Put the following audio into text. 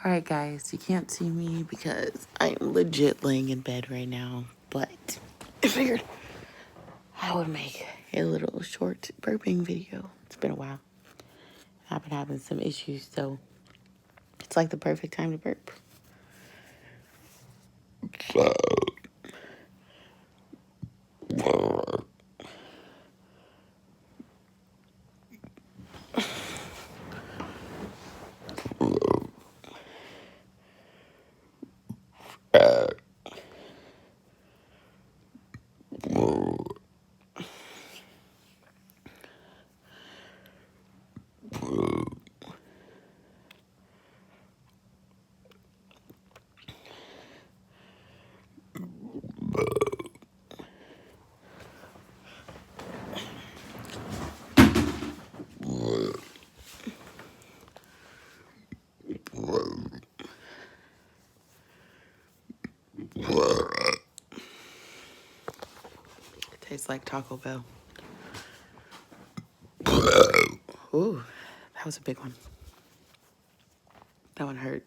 Alright, guys, you can't see me because I am legit laying in bed right now, but I figured I would make a little short burping video. It's been a while. I've been having some issues, so it's like the perfect time to burp. Tastes like Taco Bell. Ooh, that was a big one. That one hurt.